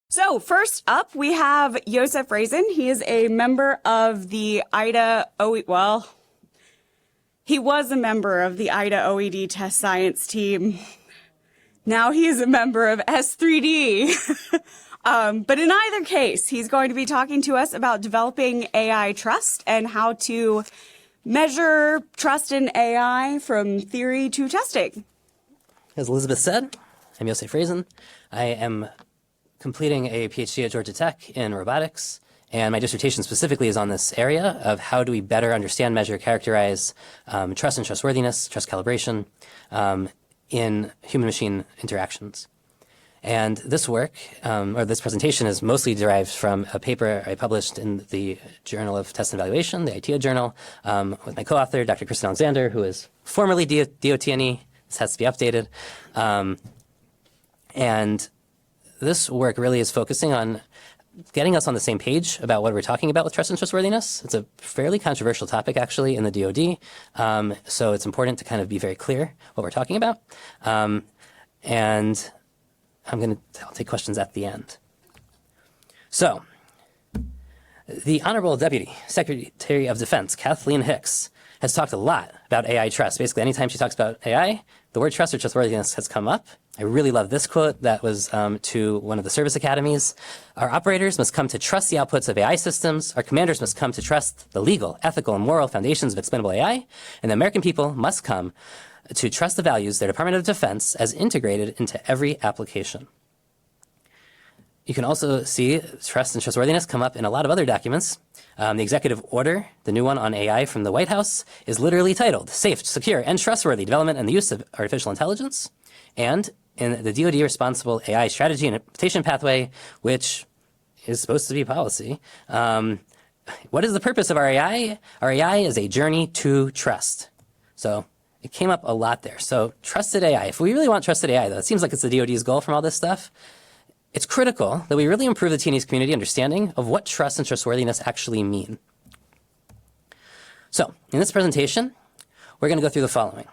So first up, we have Yosef Razin. He is a member of the IDA he was a member of the IDA OED test science team. Now he is a member of S3D. But in either case, he's going to be talking to us about developing AI trust and how to measure trust in AI from theory to testing. As Elizabeth said, I'm Yosef Razin. I am completing a PhD at Georgia Tech in robotics, and my dissertation specifically is on this area of how do we better understand, measure, characterize trust and trustworthiness, trust calibration in human-machine interactions. And this work, or this presentation, is mostly derived from a paper I published in the Journal of Test and Evaluation, the ITEA journal, with my co-author, Dr. Kristen Alexander, who is formerly DOT&E. This has to be updated. And this work really is focusing on getting us on the same page about what we're talking about with trust and trustworthiness. It's a fairly controversial topic, actually, in the DoD. So it's important to kind of be very clear what we're talking about. And I'll take questions at the end. So the Honorable Deputy Secretary of Defense, Kathleen Hicks, has talked a lot about AI trust. Basically, anytime she talks about AI, the word trust or trustworthiness has come up. I really love this quote that was to one of the service academies. Our operators must come to trust the outputs of AI systems. Our commanders must come to trust the legal, ethical, and moral foundations of expendable AI. And the American people must come to trust the values their Department of Defense as integrated into every application. You can also see trust and trustworthiness come up in a lot of other documents. The executive order, the new one on AI from the White House, is literally titled Safe, Secure, and Trustworthy Development and the Use of Artificial Intelligence. And in the DoD Responsible AI Strategy and Implementation Pathway, which is supposed to be policy, what is the purpose of our AI? Our AI is a journey to trust. So it came up a lot there. So trusted AI. If we really want trusted AI, though, it seems like it's the DoD's goal from all this stuff. It's critical that we really improve the T&E's community understanding of what trust and trustworthiness actually mean. So in this presentation, we're going to go through the following.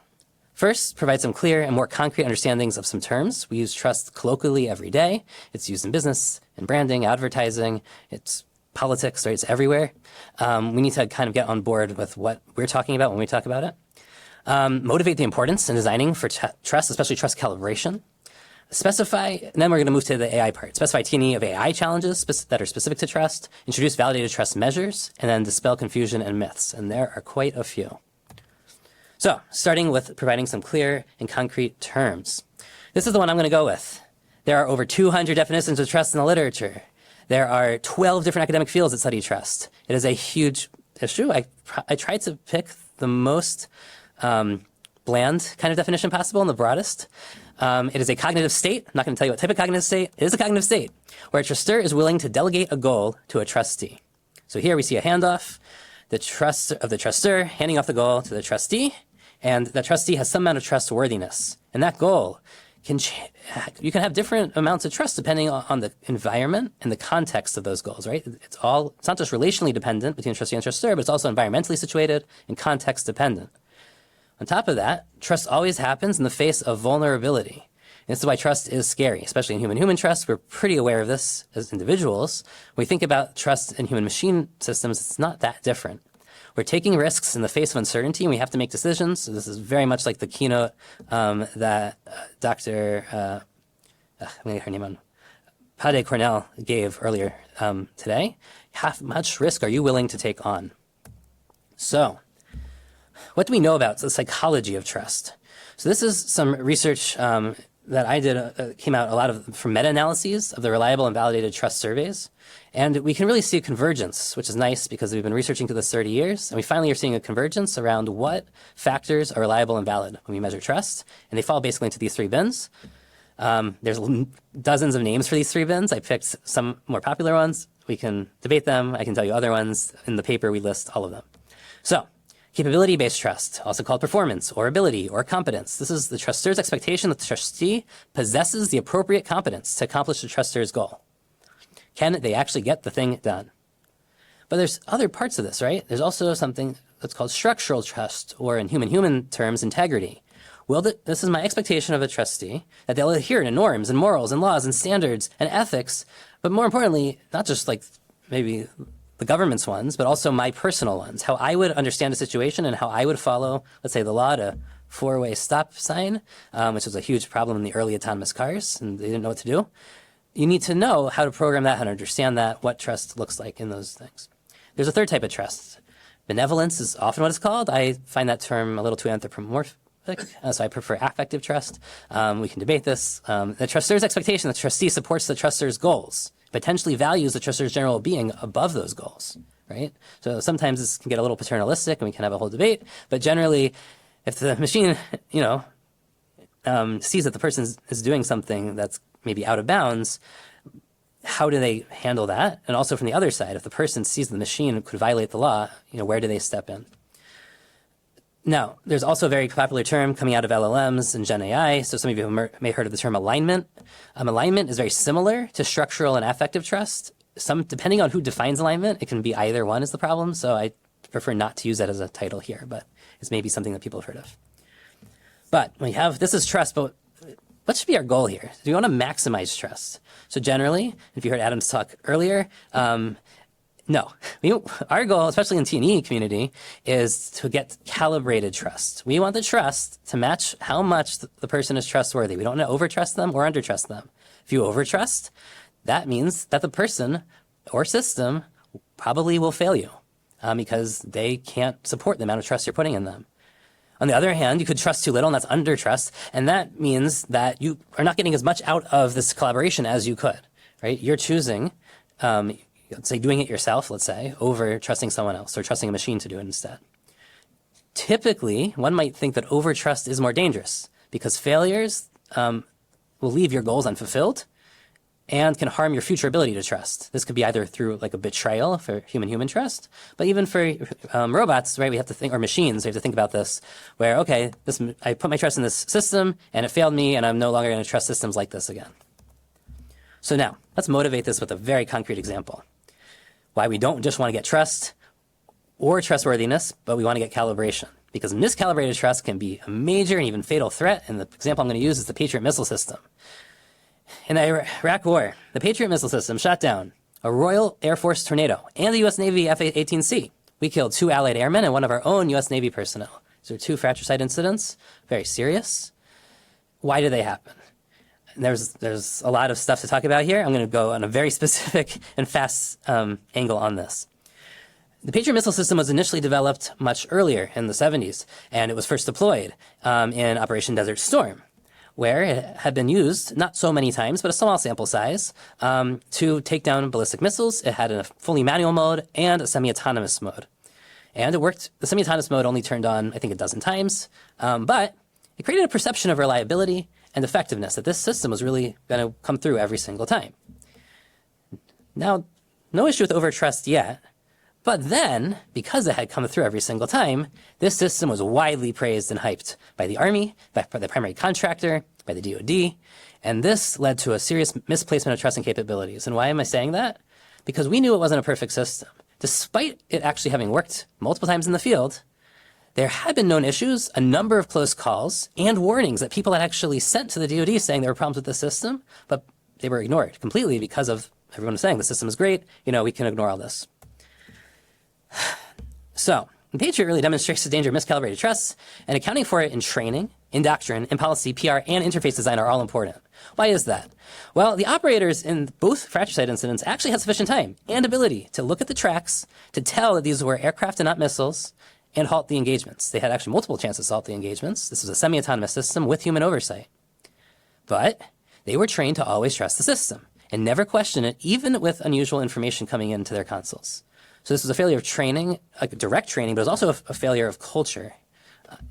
First, provide some clear and more concrete understandings of some terms. We use trust colloquially every day. It's used in business, in branding, advertising, it's politics, right? It's everywhere. We need to kind of get on board with what we're talking about when we talk about it. Motivate the importance in designing for trust, especially trust calibration. Specify, and then we're going to move to the AI part. Specify T&E of AI challenges that are specific to trust, introduce validated trust measures, and then dispel confusion and myths. And there are quite a few. So starting with providing some clear and concrete terms. This is the one I'm going to go with. There are over 200 definitions of trust in the literature. There are 12 different academic fields that study trust. It is a huge issue. I tried to pick the most bland kind of definition possible and the broadest. It is a cognitive state. I'm not going to tell you what type of cognitive state. It is a cognitive state where a truster is willing to delegate a goal to a trustee. So here we see a handoff, the trust of the truster handing off the goal to the trustee, and the trustee has some amount of trustworthiness. And that goal you can have different amounts of trust depending on the environment and the context of those goals, right? It's not just relationally dependent between trustee and truster, but it's also environmentally situated and context dependent. On top of that, trust always happens in the face of vulnerability. And this is why trust is scary, especially in human-human trust. We're pretty aware of this as individuals. When we think about trust in human-machine systems, it's not that different. We're taking risks in the face of uncertainty, and we have to make decisions. So this is very much like the keynote that Dr. I'm going to get her name on, Pade Cornell gave earlier today. How much risk are you willing to take on? So what do we know about the psychology of trust? So this is some research that I did, came out a lot from meta-analyses of the reliable and validated trust surveys. And we can really see a convergence, which is nice because we've been researching to this 30 years. And we finally are seeing a convergence around what factors are reliable and valid when we measure trust. And they fall basically into these three bins. There's dozens of names for these three bins. I picked some more popular ones. We can debate them. I can tell you other ones. In the paper, we list all of them. So capability-based trust, also called performance or ability or competence. This is the truster's expectation that the trustee possesses the appropriate competence to accomplish the truster's goal. Can they actually get the thing done? But there's other parts of this, right? There's also something that's called structural trust, or in human-human terms, integrity, This is my expectation of a trustee, that they'll adhere to norms and morals and laws and standards and ethics, but more importantly, not just like maybe the government's ones, but also my personal ones, how I would understand a situation and how I would follow, let's say, the law to four-way stop sign, which was a huge problem in the early autonomous cars, and they didn't know what to do. You need to know how to program that, how to understand that, what trust looks like in those things. There's a third type of trust. Benevolence is often what it's called. I find that term a little too anthropomorphic, so I prefer affective trust. We can debate this. The trustee's expectation that the trustee supports the trustee's goals, potentially values the trustee's general being above those goals, right? So sometimes this can get a little paternalistic and we can have a whole debate, but generally, if the machine, sees that the person is doing something that's maybe out of bounds, how do they handle that? And also from the other side, if the person sees the machine could violate the law, where do they step in? Now, there's also a very popular term coming out of LLMs and Gen AI. So some of you may have heard of the term alignment. Alignment is very similar to structural and affective trust. Depending on who defines alignment, it can be either one is the problem. So I prefer not to use that as a title here, but it's maybe something that people have heard of. But this is trust, but what should be our goal here? Do we want to maximize trust? So generally, if you heard Adam's talk earlier, no. Our goal, especially in T&E community, is to get calibrated trust. We want the trust to match how much the person is trustworthy. We don't want to overtrust them or undertrust them. If you overtrust, that means that the person or system probably will fail you because they can't support the amount of trust you're putting in them. On the other hand, you could trust too little, and that's undertrust, and that means that you are not getting as much out of this collaboration as you could, right? You're choosing, let's say doing it yourself, let's say, over trusting someone else or trusting a machine to do it instead. Typically, one might think that overtrust is more dangerous because failures will leave your goals unfulfilled and can harm your future ability to trust. This could be either through like a betrayal for human-human trust, but even for robots, right, we have to think, or machines, we have to think about this, where, okay, I put my trust in this system, and it failed me, and I'm no longer going to trust systems like this again. So now, let's motivate this with a very concrete example. Why we don't just want to get trust or trustworthiness, but we want to get calibration. Because miscalibrated trust can be a major and even fatal threat, and the example I'm going to use is the Patriot missile system. In the Iraq War, the Patriot missile system shot down a Royal Air Force Tornado and the U.S. Navy F-18C. We killed 2 Allied airmen and one of our own U.S. Navy personnel. These are 2 fratricide incidents, very serious. Why did they happen? There's a lot of stuff to talk about here. I'm going to go on a very specific and fast angle on this. The Patriot missile system was initially developed much earlier in the 70s, and it was first deployed in Operation Desert Storm, where it had been used, not so many times, but a small sample size, to take down ballistic missiles. It had a fully manual mode and a semi-autonomous mode. And it worked, the semi-autonomous mode only turned on, I think, a dozen times, but it created a perception of reliability and effectiveness, that this system was really going to come through every single time. Now, no issue with overtrust yet, but then, because it had come through every single time, this system was widely praised and hyped by the Army, by the primary contractor, by the DOD, and this led to a serious misplacement of trust and capabilities. And why am I saying that? Because we knew it wasn't a perfect system. Despite it actually having worked multiple times in the field, there had been known issues, a number of close calls, and warnings that people had actually sent to the DOD saying there were problems with the system, but they were ignored completely because of everyone was saying the system is great, we can ignore all this. So, Patriot really demonstrates the danger of miscalibrated trust, and accounting for it in training, in doctrine, in policy, PR, and interface design are all important. Why is that? Well, the operators in both fratricide incidents actually had sufficient time and ability to look at the tracks, to tell that these were aircraft and not missiles, and halt the engagements. They had actually multiple chances to halt the engagements. This was a semi-autonomous system with human oversight. But they were trained to always trust the system and never question it, even with unusual information coming into their consoles. So this was a failure of training, like direct training, but it was also a failure of culture.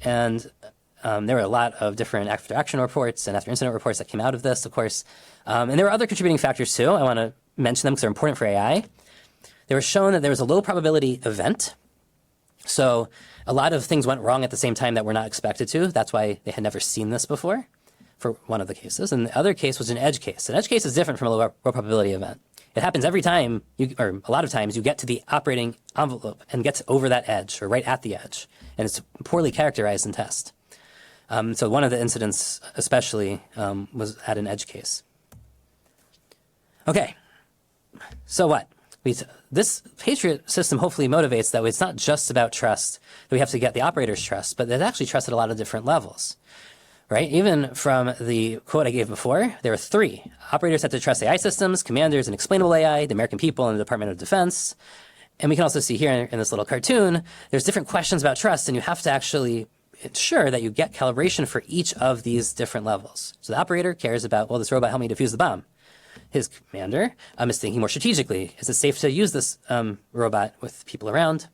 And there were a lot of different after-action reports and after-incident reports that came out of this, of course. And there were other contributing factors, too. I want to mention them because they're important for AI. They were shown that there was a low probability event. So a lot of things went wrong at the same time that were not expected to. That's why they had never seen this before, for one of the cases. And the other case was an edge case. An edge case is different from a low probability event. It happens every time, or a lot of times, you get to the operating envelope and get over that edge, or right at the edge. And it's poorly characterized in test. So one of the incidents especially was at an edge case. Okay, so what? This Patriot system hopefully motivates that it's not just about trust, that we have to get the operator's trust, but there's actually trust at a lot of different levels, right? Even from the quote I gave before, there are 3. Operators have to trust AI systems, commanders and explainable AI, the American people and the Department of Defense. And we can also see here in this little cartoon, there's different questions about trust, and you have to actually ensure that you get calibration for each of these different levels. So the operator cares about, will this robot help me defuse the bomb? His commander is thinking more strategically. Is it safe to use this robot with people around?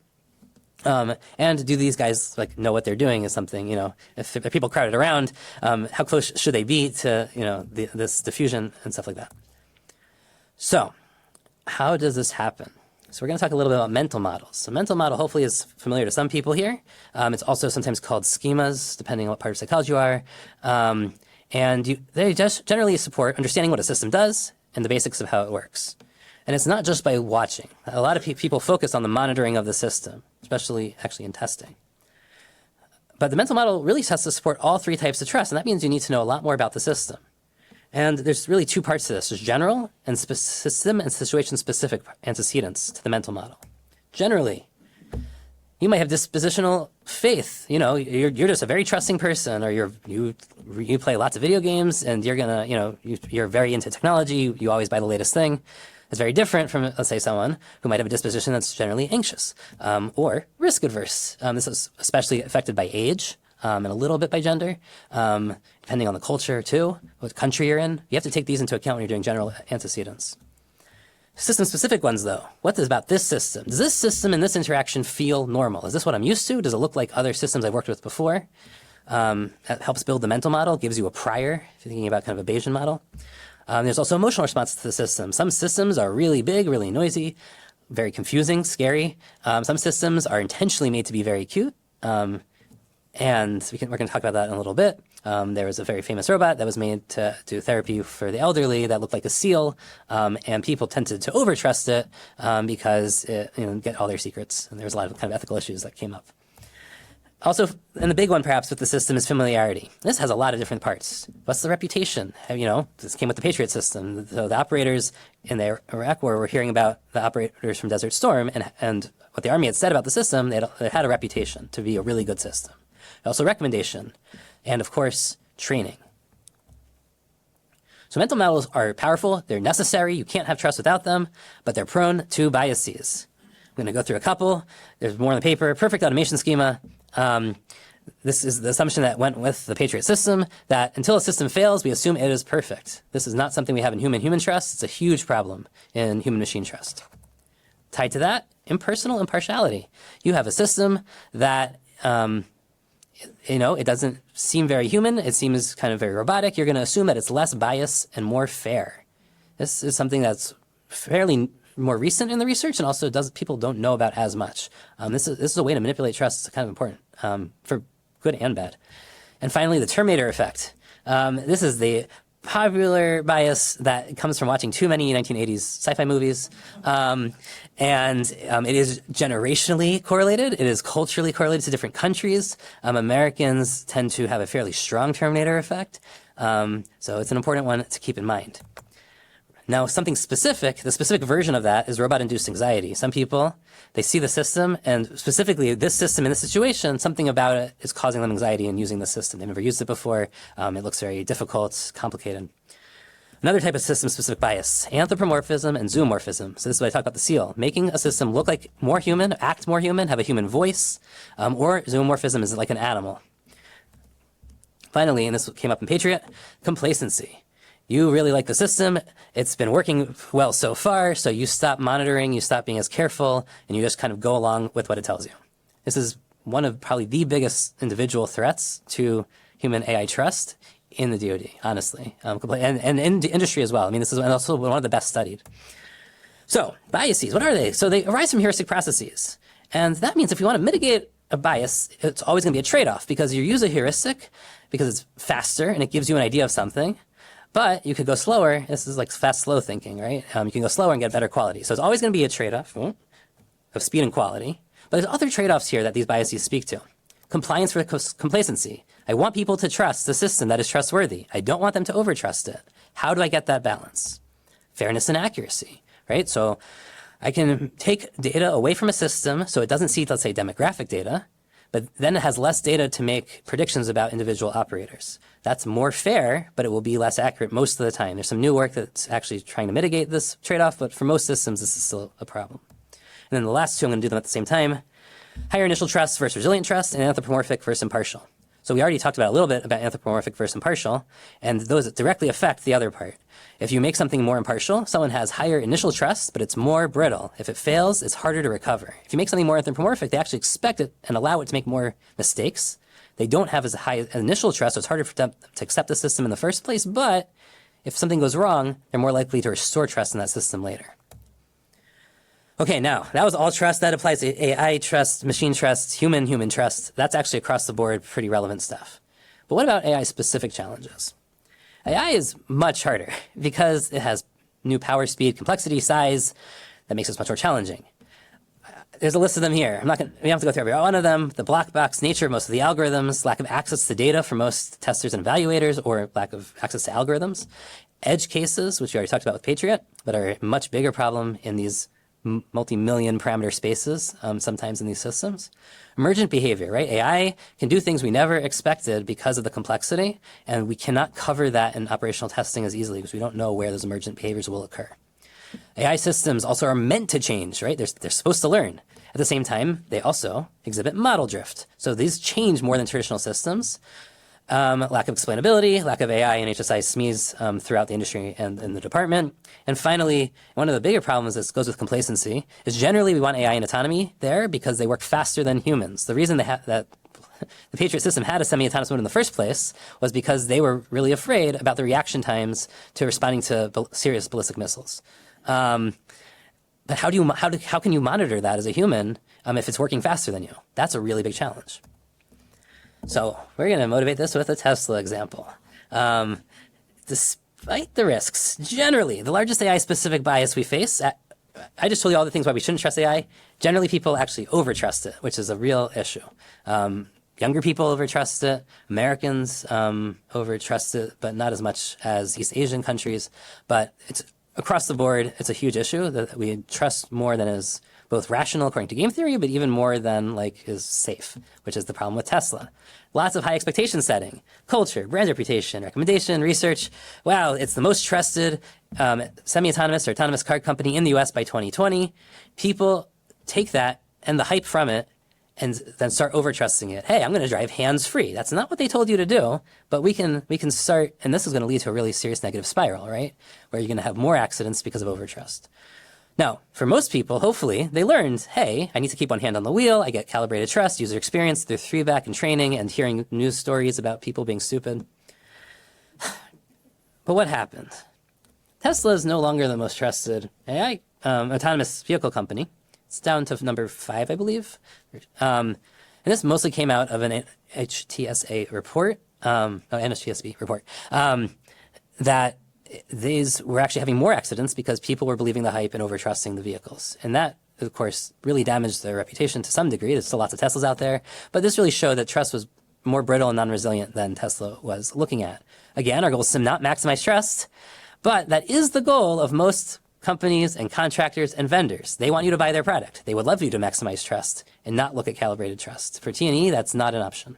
And do these guys know what they're doing is something, if people crowded around, how close should they be to, this diffusion and stuff like that? So how does this happen? So we're going to talk a little bit about mental models. So mental model hopefully is familiar to some people here. It's also sometimes called schemas, depending on what part of psychology you are. They just generally support understanding what a system does and the basics of how it works. And it's not just by watching. A lot of people focus on the monitoring of the system, especially actually in testing. But the mental model really has to support all 3 types of trust, and that means you need to know a lot more about the system. And there's really 2 parts to this. There's general and system and situation-specific antecedents to the mental model. Generally, you might have dispositional faith. You're just a very trusting person, or you play lots of video games, and you're gonna, you're very into technology. You always buy the latest thing. It's very different from, let's say, someone who might have a disposition that's generally anxious or risk adverse. This is especially affected by age and a little bit by gender, depending on the culture too, what country you're in. You have to take these into account when you're doing general antecedents. System-specific ones, though. What is about this system? Does this system and this interaction feel normal? Is this what I'm used to? Does it look like other systems I've worked with before? That helps build the mental model, gives you a prior, if you're thinking about kind of a Bayesian model. There's also emotional response to the system. Some systems are really big, really noisy, very confusing, scary. Some systems are intentionally made to be very cute. And we're going to talk about that in a little bit. There was a very famous robot that was made to do therapy for the elderly that looked like a seal, and people tended to overtrust it because it get all their secrets. And there was a lot of kind of ethical issues that came up. Also, and the big one perhaps with the system is familiarity. This has a lot of different parts. What's the reputation? This came with the Patriot system. So the operators in the Iraq War were hearing about the operators from Desert Storm, and what the Army had said about the system, they had a reputation to be a really good system. Also recommendation, and of course, training. So mental models are powerful, they're necessary, you can't have trust without them, but they're prone to biases. I'm going to go through a couple. There's more on the paper. Perfect automation schema. This is the assumption that went with the Patriot system, that until a system fails, we assume it is perfect. This is not something we have in human-human trust. It's a huge problem in human-machine trust. Tied to that, impersonal impartiality. You have a system that it doesn't seem very human. It seems kind of very robotic. You're going to assume that it's less bias and more fair. This is something that's fairly more recent in the research, and also people don't know about as much. This is a way to manipulate trust. It's kind of important for good and bad. And finally, the Terminator effect. This is the popular bias that comes from watching too many 1980s sci-fi movies. And it is generationally correlated. It is culturally correlated to different countries. Americans tend to have a fairly strong Terminator effect. So it's an important one to keep in mind. Now, something specific, the specific version of that is robot-induced anxiety. Some people, they see the system, and specifically this system in this situation, something about it is causing them anxiety in using the system. They've never used it before. It looks very difficult, complicated. Another type of system-specific bias, anthropomorphism and zoomorphism. So this is what I talk about the seal. Making a system look like more human, act more human, have a human voice, or zoomorphism is like an animal. Finally, and this came up in Patriot, complacency. You really like the system, it's been working well so far, so you stop monitoring, you stop being as careful, and you just kind of go along with what it tells you. This is one of probably the biggest individual threats to human AI trust in the DoD, honestly, and in the industry as well. I mean, this is also one of the best studied. So, biases, what are they? So they arise from heuristic processes. And that means if you want to mitigate a bias, it's always going to be a trade-off, because you use a heuristic because it's faster and it gives you an idea of something. But you could go slower. This is like fast, slow thinking, right? You can go slower and get better quality. So it's always going to be a trade-off of speed and quality. But there's other trade-offs here that these biases speak to. Compliance for complacency. I want people to trust the system that is trustworthy. I don't want them to overtrust it. How do I get that balance? Fairness and accuracy, right? So I can take data away from a system so it doesn't see, let's say, demographic data, but then it has less data to make predictions about individual operators. That's more fair, but it will be less accurate most of the time. There's some new work that's actually trying to mitigate this trade-off, but for most systems, this is still a problem. And then the last two, I'm going to do them at the same time. Higher initial trust versus resilient trust, and anthropomorphic versus impartial. So we already talked about a little bit about anthropomorphic versus impartial, and those directly affect the other part. If you make something more impartial, someone has higher initial trust, but it's more brittle. If it fails, it's harder to recover. If you make something more anthropomorphic, they actually expect it and allow it to make more mistakes. They don't have as high initial trust, so it's harder for them to accept the system in the first place, but if something goes wrong, they're more likely to restore trust in that system later. Okay, now, that was all trust. That applies to AI trust, machine trust, human trust. That's actually across the board pretty relevant stuff. But what about AI-specific challenges? AI is much harder because it has new power, speed, complexity, size. That makes it much more challenging. There's a list of them here. We don't have to go through every one of them. The black box nature of most of the algorithms, lack of access to data for most testers and evaluators, or lack of access to algorithms. Edge cases, which we already talked about with Patriot, but are a much bigger problem in these multi-million parameter spaces, sometimes in these systems. Emergent behavior, right? AI can do things we never expected because of the complexity, and we cannot cover that in operational testing as easily because we don't know where those emergent behaviors will occur. AI systems also are meant to change, right? They're supposed to learn. At the same time, they also exhibit model drift. So these change more than traditional systems. Lack of explainability, lack of AI and HSI SMEs throughout the industry and in the department. And finally, one of the bigger problems that goes with complacency is generally we want AI and autonomy there because they work faster than humans. The reason that the Patriot system had a semi-autonomous mode in the first place was because they were really afraid about the reaction times to responding to serious ballistic missiles. But how can you monitor that as a human if it's working faster than you? That's a really big challenge. So we're going to motivate this with a Tesla example. Despite the risks, generally, the largest AI-specific bias we face, I just told you all the things why we shouldn't trust AI. Generally, people actually overtrust it, which is a real issue. Younger people overtrust it. Americans overtrust it, but not as much as East Asian countries. But it's across the board, it's a huge issue that we trust more than is both rational according to game theory, but even more than is safe, which is the problem with Tesla. Lots of high expectation setting, culture, brand reputation, recommendation, research. Wow, it's the most trusted semi-autonomous or autonomous car company in the US by 2020. People take that and the hype from it and then start over-trusting it. Hey, I'm going to drive hands-free. That's not what they told you to do, but we can start, and this is going to lead to a really serious negative spiral, right? Where you're going to have more accidents because of overtrust. Now, for most people, hopefully, they learned, hey, I need to keep one hand on the wheel. I get calibrated trust, user experience through feedback and training and hearing news stories about people being stupid. But what happened? Tesla is no longer the most trusted AI autonomous vehicle company. It's down to number 5, I believe. And this mostly came out of an NHTSA report, NHTSB report, that these were actually having more accidents because people were believing the hype and over-trusting the vehicles. And that, of course, really damaged their reputation to some degree. There's still lots of Teslas out there. But this really showed that trust was more brittle and non-resilient than Tesla was looking at. Again, our goal is to not maximize trust, but that is the goal of most companies and contractors and vendors. They want you to buy their product. They would love you to maximize trust and not look at calibrated trust. For T&E, that's not an option.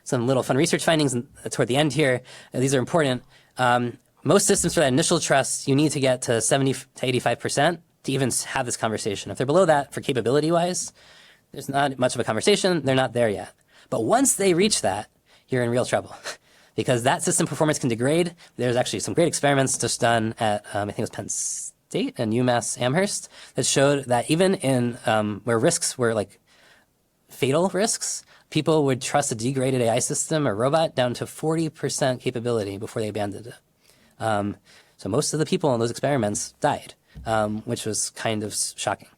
Some little fun research findings toward the end here. These are important. Most systems for that initial trust, you need to get to 70 to 85% to even have this conversation. If they're below that for capability-wise, there's not much of a conversation. They're not there yet. But once they reach that, you're in real trouble because that system performance can degrade. There's actually some great experiments just done at, I think it was Penn State and UMass Amherst that showed that even in where risks were fatal risks, people would trust a degraded AI system or robot down to 40% capability before they abandoned it. So most of the people in those experiments died, which was kind of shocking.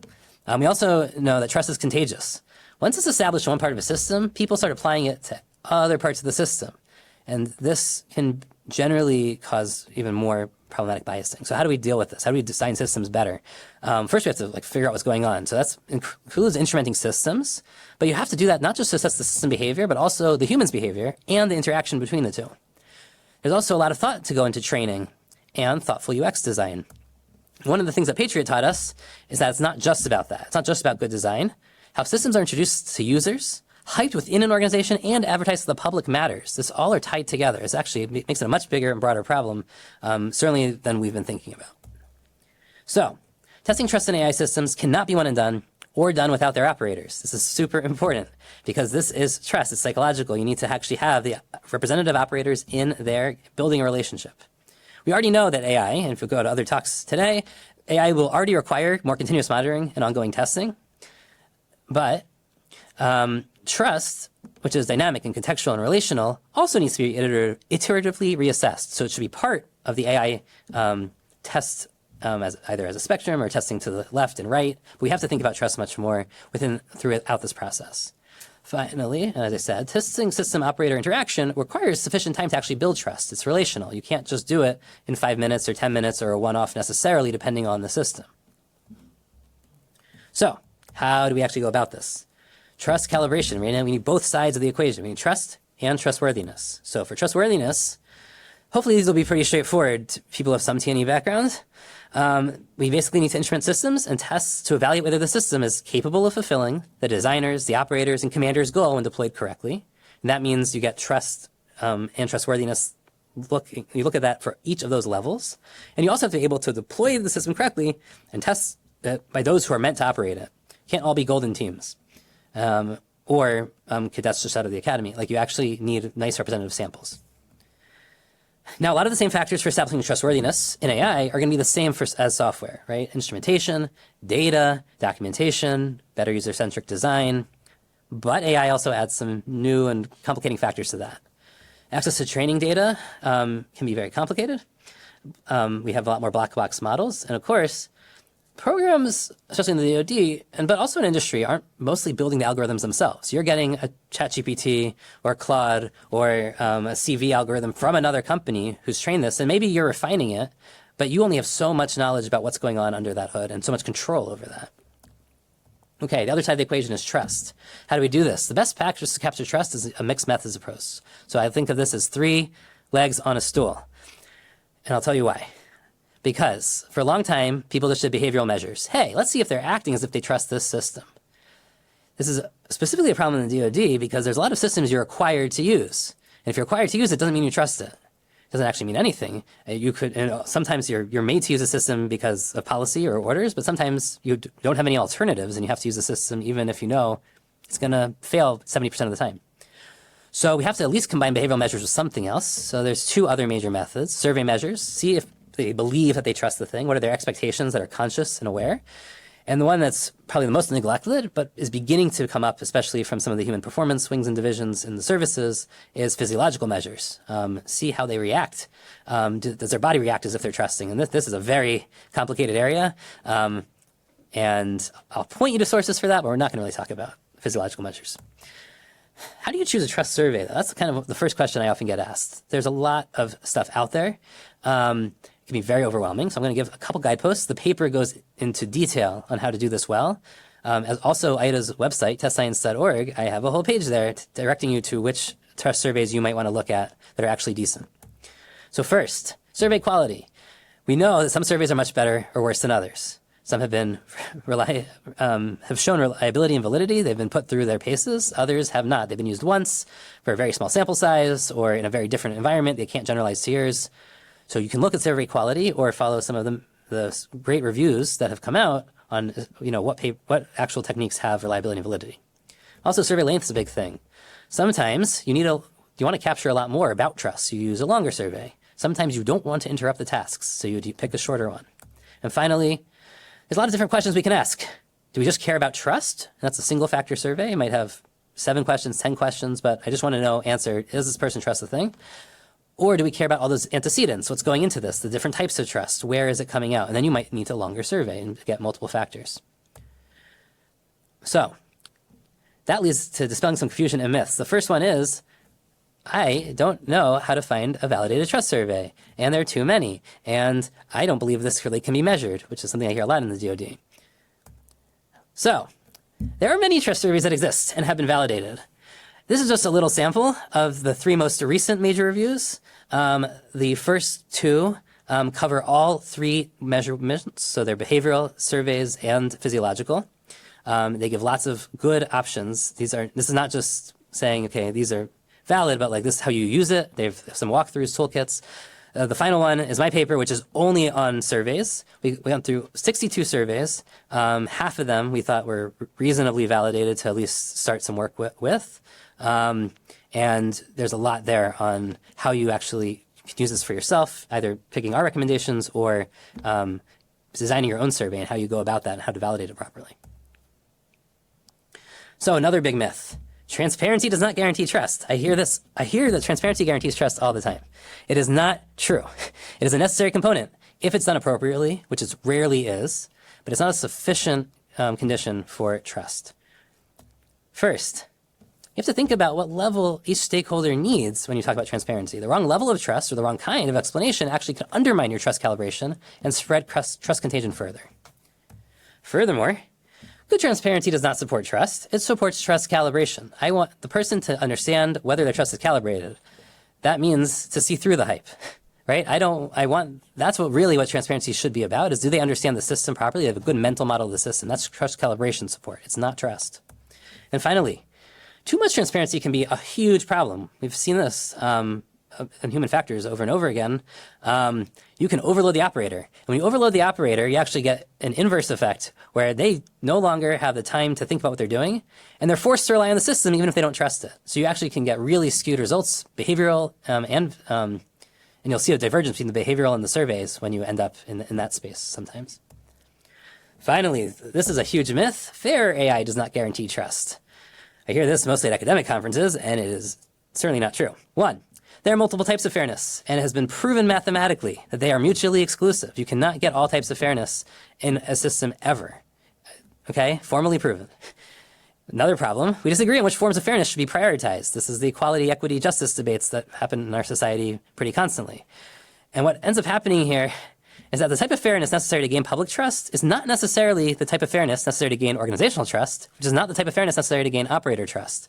We also know that trust is contagious. Once it's established in one part of a system, people start applying it to other parts of the system. And this can generally cause even more problematic biasing. So how do we deal with this? How do we design systems better? First, we have to figure out what's going on. So that includes instrumenting systems, but you have to do that not just to assess the system behavior, but also the human's behavior and the interaction between the two. There's also a lot of thought to go into training and thoughtful UX design. One of the things that Patriot taught us is that it's not just about that. It's not just about good design. How systems are introduced to users, hyped within an organization, and advertised to the public matters. This all are tied together. It makes it a much bigger and broader problem, certainly than we've been thinking about. So, testing trust in AI systems cannot be one and done or done without their operators. This is super important because this is trust. It's psychological. You need to actually have the representative operators in there building a relationship. We already know that AI, and if we go to other talks today, AI will already require more continuous monitoring and ongoing testing. But trust, which is dynamic and contextual and relational, also needs to be iteratively reassessed. So it should be part of the AI test either as a spectrum or testing to the left and right. But we have to think about trust much more throughout this process. Finally, as I said, testing system operator interaction requires sufficient time to actually build trust. It's relational. You can't just do it in 5 minutes or 10 minutes or a one-off necessarily, depending on the system. So how do we actually go about this? Trust calibration. Right now, we need both sides of the equation. We need trust and trustworthiness. So for trustworthiness, hopefully these will be pretty straightforward to people of some T&E background. We basically need to instrument systems and tests to evaluate whether the system is capable of fulfilling the designers, the operators, and commanders' goal when deployed correctly. And that means you get trust and trustworthiness. You look at that for each of those levels. And you also have to be able to deploy the system correctly and test it by those who are meant to operate it. Can't all be golden teams. Or cadets just out of the academy. You actually need nice representative samples. Now, a lot of the same factors for establishing trustworthiness in AI are going to be the same as software, right? Instrumentation, data, documentation, better user-centric design. But AI also adds some new and complicating factors to that. Access to training data can be very complicated. We have a lot more black box models. And of course, programs, especially in the DOD, but also in industry, aren't mostly building the algorithms themselves. You're getting a ChatGPT or Claude or a CV algorithm from another company who's trained this, and maybe you're refining it, but you only have so much knowledge about what's going on under that hood and so much control over that. Okay, the other side of the equation is trust. How do we do this? The best practice to capture trust is a mixed methods approach. So I think of this as 3 legs on a stool, and I'll tell you why. Because for a long time, people just did behavioral measures. Hey, let's see if they're acting as if they trust this system. This is specifically a problem in the DoD because there's a lot of systems you're required to use. And if you're required to use it, doesn't mean you trust it. It doesn't actually mean anything. Sometimes you're made to use a system because of policy or orders, but sometimes you don't have any alternatives and you have to use the system even if you know it's going to fail 70% of the time. So we have to at least combine behavioral measures with something else. So there's 2 other major methods. Survey measures, see if they believe that they trust the thing. What are their expectations that are conscious and aware? And the one that's probably the most neglected, but is beginning to come up, especially from some of the human performance swings and divisions in the services, is physiological measures. See how they react. Does their body react as if they're trusting? And this is a very complicated area. And I'll point you to sources for that, but we're not going to really talk about physiological measures. How do you choose a trust survey? That's kind of the first question I often get asked. There's a lot of stuff out there. It can be very overwhelming. So I'm going to give a couple guideposts. The paper goes into detail on how to do this well. As also IDA's website, testscience.org, I have a whole page there directing you to which trust surveys you might want to look at that are actually decent. So first, survey quality. We know that some surveys are much better or worse than others. Some have been have shown reliability and validity. They've been put through their paces. Others have not. They've been used once for a very small sample size or in a very different environment. They can't generalize to yours. So you can look at survey quality or follow some of the great reviews that have come out on what actual techniques have reliability and validity. Also, survey length is a big thing. Sometimes you want to capture a lot more about trust. You use a longer survey. Sometimes you don't want to interrupt the tasks, so you pick a shorter one. And finally, there's a lot of different questions we can ask. Do we just care about trust? That's a single factor survey. It might have 7 questions, 10 questions, but I just want to know, answer, does this person trust the thing? Or do we care about all those antecedents? What's going into this? The different types of trust? Where is it coming out? And then you might need a longer survey and get multiple factors. So that leads to dispelling some confusion and myths. The first one is I don't know how to find a validated trust survey, and there are too many, and I don't believe this really can be measured, which is something I hear a lot in the DoD. So, there are many trust surveys that exist and have been validated. This is just a little sample of the 3 most recent major reviews. The first 2 cover all 3 measurements, so they're behavioral, surveys, and physiological. They give lots of good options. This is not just saying, okay, these are valid, but like this is how you use it. They have some walkthroughs, toolkits. The final one is my paper, which is only on surveys. We went through 62 surveys. Half of them we thought were reasonably validated to at least start some work with. And there's a lot there on how you actually can use this for yourself, either picking our recommendations or designing your own survey and how you go about that and how to validate it properly. So another big myth. Transparency does not guarantee trust. I hear that transparency guarantees trust all the time. It is not true. It is a necessary component if it's done appropriately, which it rarely is, but it's not a sufficient condition for trust. First, you have to think about what level each stakeholder needs when you talk about transparency. The wrong level of trust or the wrong kind of explanation actually can undermine your trust calibration and spread trust contagion further. Furthermore, good transparency does not support trust. It supports trust calibration. I want the person to understand whether their trust is calibrated. That means to see through the hype, right? That's what transparency should be about, is do they understand the system properly? They have a good mental model of the system. That's trust calibration support. It's not trust. And finally, too much transparency can be a huge problem. We've seen this in human factors over and over again. You can overload the operator. And when you overload the operator, you actually get an inverse effect where they no longer have the time to think about what they're doing, and they're forced to rely on the system even if they don't trust it. So you actually can get really skewed results, behavioral, and you'll see a divergence between the behavioral and the surveys when you end up in that space sometimes. Finally, this is a huge myth. Fair AI does not guarantee trust. I hear this mostly at academic conferences, and it is certainly not true. 1, there are multiple types of fairness, and it has been proven mathematically that they are mutually exclusive. You cannot get all types of fairness in a system ever. Okay? Formally proven. Another problem, we disagree on which forms of fairness should be prioritized. This is the equality, equity, justice debates that happen in our society pretty constantly. And what ends up happening here is that the type of fairness necessary to gain public trust is not necessarily the type of fairness necessary to gain organizational trust, which is not the type of fairness necessary to gain operator trust.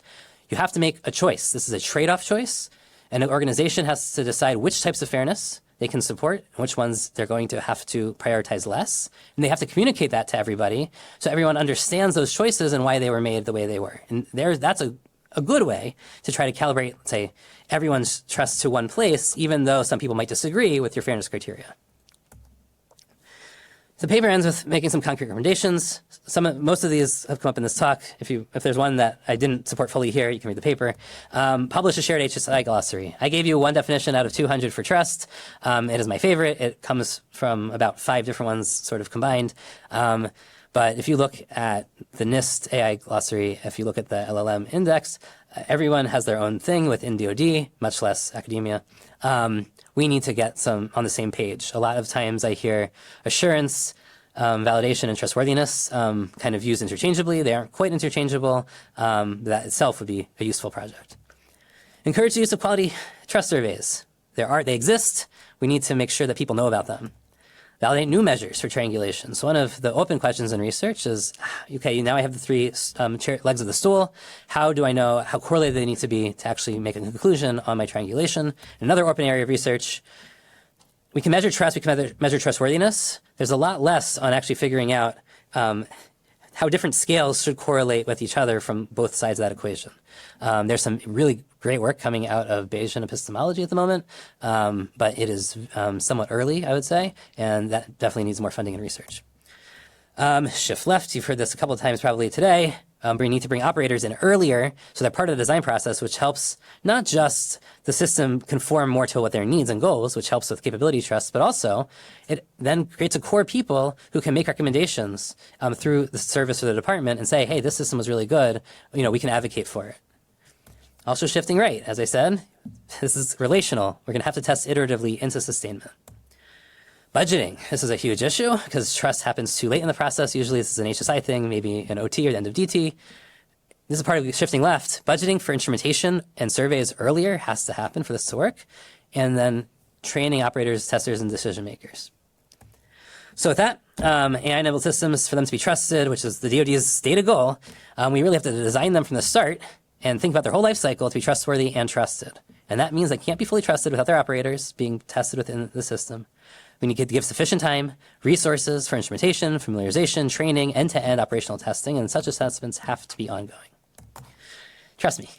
You have to make a choice. This is a trade-off choice, and an organization has to decide which types of fairness they can support and which ones they're going to have to prioritize less. And they have to communicate that to everybody so everyone understands those choices and why they were made the way they were. And that's a good way to try to calibrate, say, everyone's trust to one place, even though some people might disagree with your fairness criteria. The paper ends with making some concrete recommendations. Most of these have come up in this talk. If there's one that I didn't support fully here, you can read the paper. Publish a shared HSI glossary. I gave you one definition out of 200 for trust. It is my favorite. It comes from about 5 different ones sort of combined. But if you look at the NIST AI glossary, if you look at the LLM index, everyone has their own thing within DoD, much less academia. We need to get some on the same page. A lot of times I hear assurance, validation, and trustworthiness kind of used interchangeably. They aren't quite interchangeable. That itself would be a useful project. Encourage the use of quality trust surveys. They exist. We need to make sure that people know about them. Validate new measures for triangulation. So one of the open questions in research is, okay, now I have the 3 legs of the stool. How do I know how correlated they need to be to actually make a conclusion on my triangulation? Another open area of research, we can measure trust, we can measure trustworthiness. There's a lot less on actually figuring out how different scales should correlate with each other from both sides of that equation. There's some really great work coming out of Bayesian epistemology at the moment, but it is somewhat early, I would say, and that definitely needs more funding and research. Shift left, you've heard this a couple of times probably today. We need to bring operators in earlier so they're part of the design process, which helps not just the system conform more to what their needs and goals, which helps with capability trust, but also it then creates a core people who can make recommendations through the service or the department and say, hey, this system was really good. We can advocate for it. Also shifting right, as I said, this is relational. We're going to have to test iteratively into sustainment. Budgeting. This is a huge issue because trust happens too late in the process. Usually this is an HSI thing, maybe an OT or the end of DT. this is part of shifting left. Budgeting for instrumentation and surveys earlier has to happen for this to work. And then training operators, testers, and decision makers. So with that, AI-enabled systems, for them to be trusted, which is the DoD's stated goal, we really have to design them from the start and think about their whole life cycle to be trustworthy and trusted. And that means they can't be fully trusted without their operators being tested within the system. We need to give sufficient time, resources for instrumentation, familiarization, training, end-to-end operational testing, and such assessments have to be ongoing. Trust me.